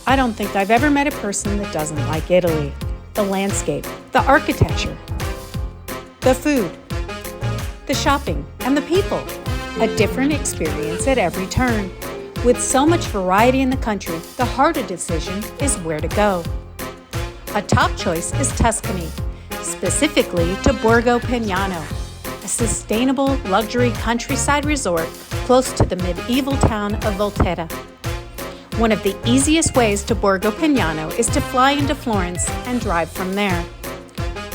I don't think I've ever met a person that doesn't like Italy. The landscape, the architecture, the food, the shopping, and the people. A different experience at every turn. With so much variety in the country, the harder decision is where to go. A top choice is Tuscany, specifically to Borgo Pignano, a sustainable luxury countryside resort close to the medieval town of Volterra. One of the easiest ways to Borgo Pignano is to fly into Florence and drive from there.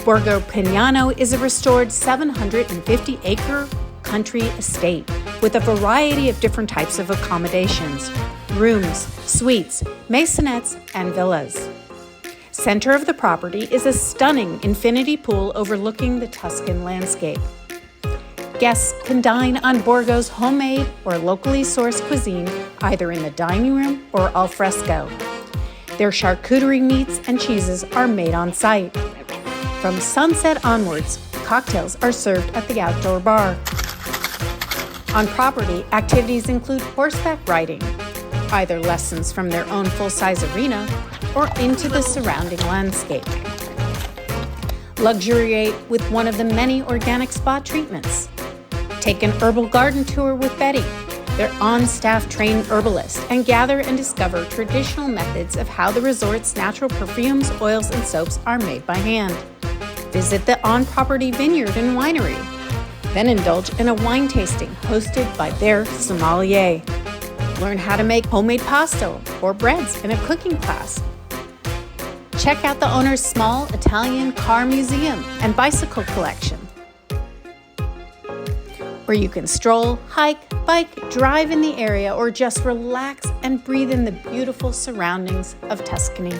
Borgo Pignano is a restored 750-acre country estate with a variety of different types of accommodations, rooms, suites, maisonettes, and villas. Center of the property is a stunning infinity pool overlooking the Tuscan landscape. Guests can dine on Borgo's homemade or locally sourced cuisine either in the dining room or al fresco. Their charcuterie meats and cheeses are made on site. From sunset onwards, cocktails are served at the outdoor bar. On property, activities include horseback riding, either lessons from their own full-size arena or into the surrounding landscape. Luxuriate with one of the many organic spa treatments. Take an herbal garden tour with Betty, their on-staff trained herbalist, and gather and discover traditional methods of how the resort's natural perfumes, oils, and soaps are made by hand. Visit the on-property vineyard and winery. Then indulge in a wine tasting hosted by their sommelier. Learn how to make homemade pasta or breads in a cooking class. Check out the owner's small Italian car museum and bicycle collection. Or you can stroll, hike, bike, drive in the area, or just relax and breathe in the beautiful surroundings of Tuscany.